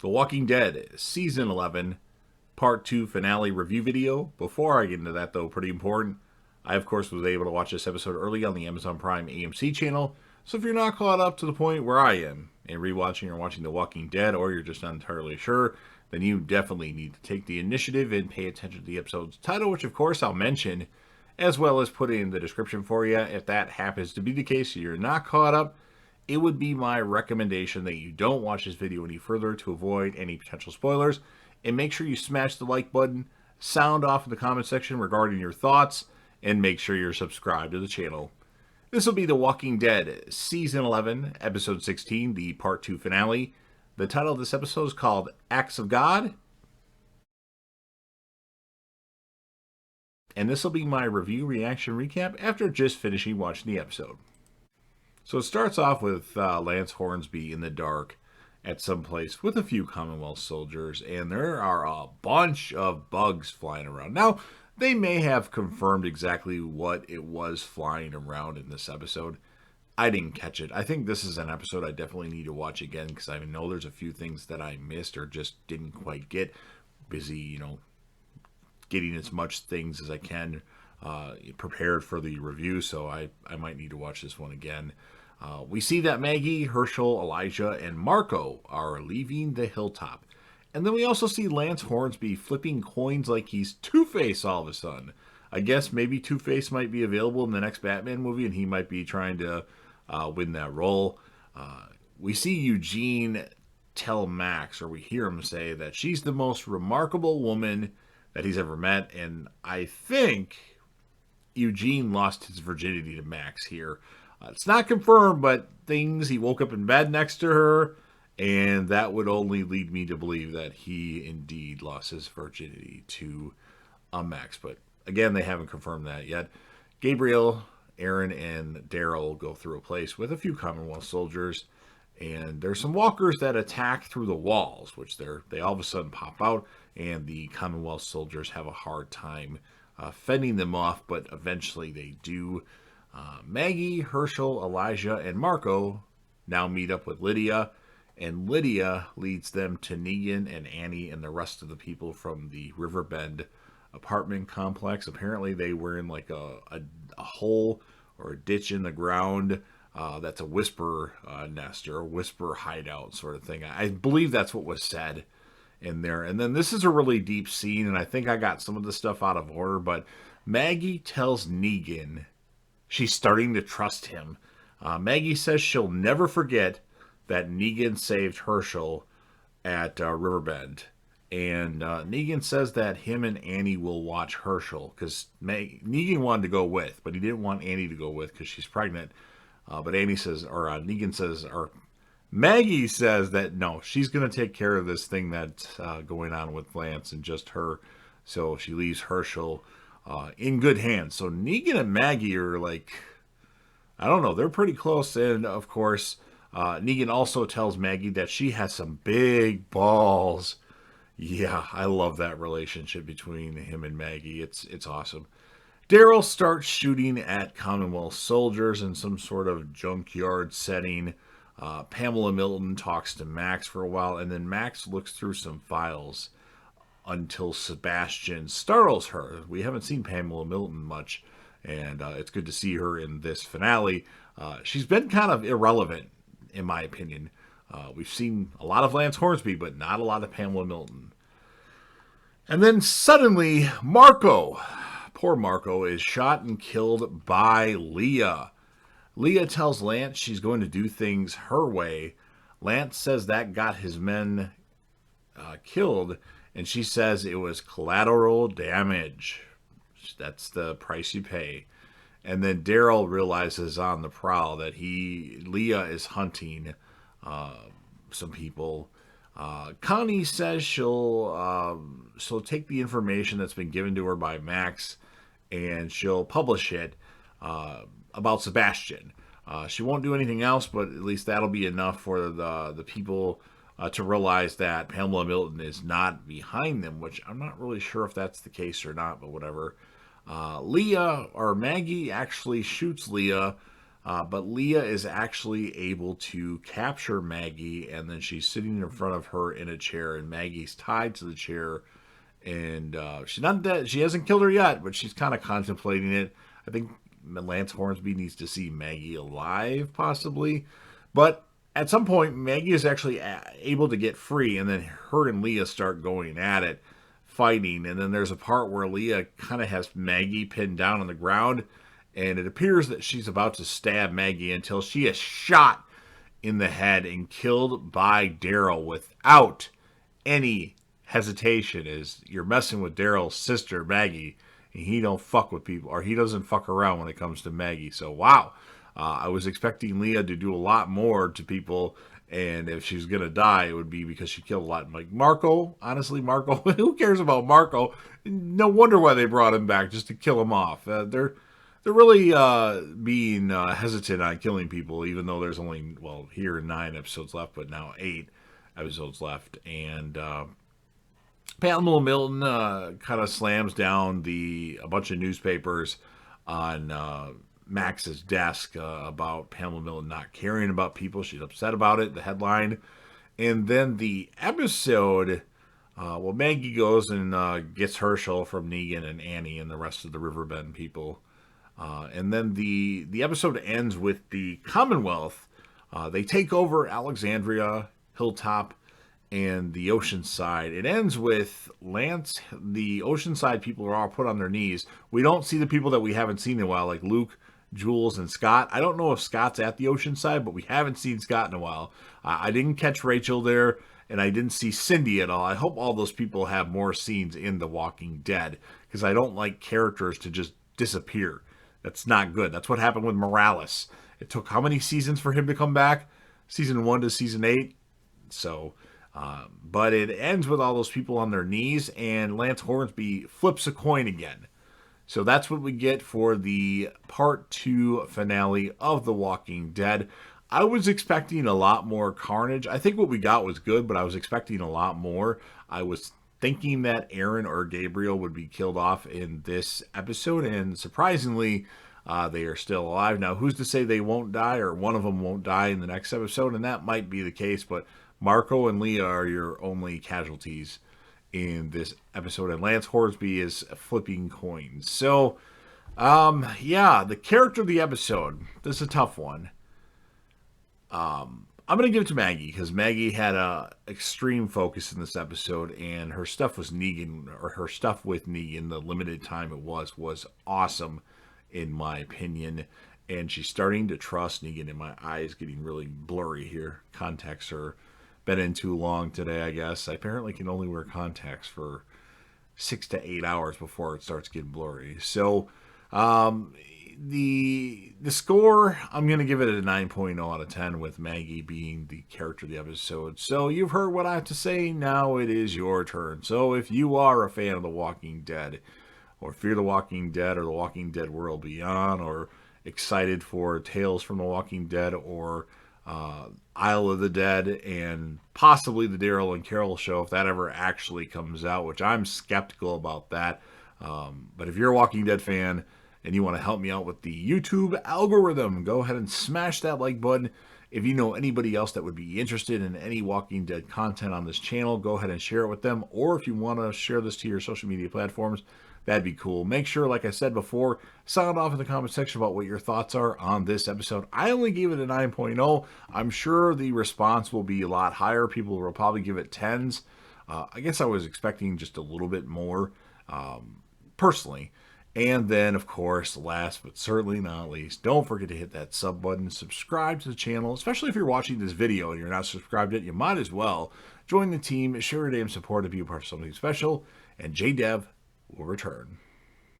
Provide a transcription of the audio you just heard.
The Walking Dead, Season 11, Part 2 finale review video. Before I get into that, though, pretty important, I, of course, was able to watch this episode early on the Amazon Prime AMC channel, so if you're not caught up to the point where I am, and rewatching or watching The Walking Dead, or you're just not entirely sure, then you definitely need to take the initiative and pay attention to the episode's title, which, of course, I'll mention, as well as put it in the description for you. If that happens to be the case, so you're not caught up, it would be my recommendation that you don't watch this video any further to avoid any potential spoilers. And make sure you smash the like button, sound off in the comment section regarding your thoughts, and make sure you're subscribed to the channel. This will be The Walking Dead, Season 11, Episode 16, the Part 2 finale. The title of this episode is called Acts of God. And this will be my review, reaction, recap after just finishing watching the episode. So it starts off with Lance Hornsby in the dark at some place with a few Commonwealth soldiers, and there are a bunch of bugs flying around. Now, they may have confirmed exactly what it was flying around in this episode. I didn't catch it. I think this is an episode I definitely need to watch again because I know there's a few things that I missed or just didn't quite get. Busy, getting as much things as I can prepared for the review, so I might need to watch this one again. We see that Maggie, Herschel, Elijah, and Marco are leaving the hilltop. And then we also see Lance Hornsby flipping coins like he's Two-Face all of a sudden. I guess maybe Two-Face might be available in the next Batman movie, and he might be trying to win that role. We see Eugene tell Max, or we hear him say, that she's the most remarkable woman that he's ever met. And I think Eugene lost his virginity to Max here. It's not confirmed, but he woke up in bed next to her, and that would only lead me to believe that he indeed lost his virginity to Max. But again, they haven't confirmed that yet. Gabriel, Aaron, and Daryl go through a place with a few Commonwealth soldiers, and there's some walkers that attack through the walls, which they all of a sudden pop out, and the Commonwealth soldiers have a hard time fending them off, but eventually they do. Maggie, Herschel, Elijah, and Marco now meet up with Lydia, and Lydia leads them to Negan and Annie and the rest of the people from the Riverbend apartment complex. Apparently they were in like a hole or a ditch in the ground that's a whisper nest or a whisper hideout sort of thing. I believe that's what was said in there. And then this is a really deep scene, and I think I got some of the stuff out of order, but Maggie tells Negan she's starting to trust him. Maggie says she'll never forget that Negan saved Herschel at Riverbend. And Negan says that him and Annie will watch Herschel because Negan wanted to go with, but he didn't want Annie to go with because she's pregnant. But Annie says, or Negan says, or Maggie says that no, she's going to take care of this thing that's going on with Lance and just her. So she leaves Herschel in good hands. So Negan and Maggie are like, I don't know, they're pretty close. And of course, Negan also tells Maggie that she has some big balls. Yeah, I love that relationship between him and Maggie. It's awesome. Daryl starts shooting at Commonwealth soldiers in some sort of junkyard setting. Pamela Milton talks to Max for a while, and then Max looks through some files until Sebastian startles her. We haven't seen Pamela Milton much, and it's good to see her in this finale. She's been kind of irrelevant, in my opinion. We've seen a lot of Lance Hornsby, but not a lot of Pamela Milton. And then suddenly, Marco, poor Marco, is shot and killed by Leah. Leah tells Lance she's going to do things her way. Lance says that got his men killed, and she says it was collateral damage. That's the price you pay. And then Daryl realizes on the prowl that Leah is hunting some people. Connie says she'll take the information that's been given to her by Max and she'll publish it about Sebastian. She won't do anything else, but at least that'll be enough for the people to realize that Pamela Milton is not behind them, which I'm not really sure if that's the case or not, but whatever. Maggie actually shoots Leah But Leah is actually able to capture Maggie, and then she's sitting in front of her in a chair, and Maggie's tied to the chair. And she's not dead. She hasn't killed her yet, but she's kind of contemplating it. I think Lance Hornsby needs to see Maggie alive, possibly. But at some point, Maggie is actually able to get free, and then her and Leah start going at it, fighting. And then there's a part where Leah kind of has Maggie pinned down on the ground, and it appears that she's about to stab Maggie until she is shot in the head and killed by Daryl without any hesitation. Is you're messing with Daryl's sister Maggie, and he don't fuck with people, or he doesn't fuck around when it comes to Maggie. So wow, I was expecting Leah to do a lot more to people, and if she's gonna die, it would be because she killed a lot. Like Marco, honestly, Marco, who cares about Marco? No wonder why they brought him back, just to kill him off. They're really being hesitant on killing people, even though there's only, well, here 9 episodes left, but now 8 episodes left. And Pamela Milton kind of slams down a bunch of newspapers on Max's desk about Pamela Milton not caring about people. She's upset about it, the headline. And then the episode, Maggie goes and gets Herschel from Negan and Annie and the rest of the Riverbend people. And then the episode ends with the Commonwealth. They take over Alexandria, Hilltop, and the Oceanside. It ends with Lance. The Oceanside people are all put on their knees. We don't see the people that we haven't seen in a while, like Luke, Jules, and Scott. I don't know if Scott's at the Oceanside, but we haven't seen Scott in a while. I didn't catch Rachel there, and I didn't see Cindy at all. I hope all those people have more scenes in The Walking Dead, because I don't like characters to just disappear. That's not good. That's what happened with Morales. It took how many seasons for him to come back? Season 1 to season 8. So, but it ends with all those people on their knees, and Lance Hornsby flips a coin again. So that's what we get for the part 2 finale of The Walking Dead. I was expecting a lot more carnage. I think what we got was good, but I was expecting a lot more. I was thinking that Aaron or Gabriel would be killed off in this episode, and surprisingly, they are still alive. Now, who's to say they won't die, or one of them won't die in the next episode? And that might be the case, but Marco and Leah are your only casualties in this episode, and Lance Hornsby is flipping coins. So, the character of the episode, this is a tough one. I'm going to give it to Maggie, because Maggie had a extreme focus in this episode, and her stuff was Negan, or her stuff with Negan, the limited time it was awesome, in my opinion. And she's starting to trust Negan, and my eyes getting really blurry here. Contacts are been in too long today, I guess. I apparently can only wear contacts for 6 to 8 hours before it starts getting blurry. So, the score, I'm going to give it a 9.0 out of 10, with Maggie being the character of the episode. So you've heard what I have to say. Now it is your turn. So if you are a fan of The Walking Dead, or Fear the Walking Dead, or The Walking Dead World Beyond, or excited for Tales from The Walking Dead, or Isle of the Dead, and possibly the Daryl and Carol show, if that ever actually comes out, which I'm skeptical about that. But if you're a Walking Dead fan and you want to help me out with the YouTube algorithm, go ahead and smash that like button. If you know anybody else that would be interested in any Walking Dead content on this channel, go ahead and share it with them. Or if you want to share this to your social media platforms, that'd be cool. Make sure, like I said before, sound off in the comment section about what your thoughts are on this episode. I only gave it a 9.0. I'm sure the response will be a lot higher. People will probably give it 10s. I guess I was expecting just a little bit more, personally. And then, of course, last but certainly not least, don't forget to hit that sub button, subscribe to the channel, especially if you're watching this video and you're not subscribed yet. You might as well join the team, share your damn support to be a part of something special, and JDev will return.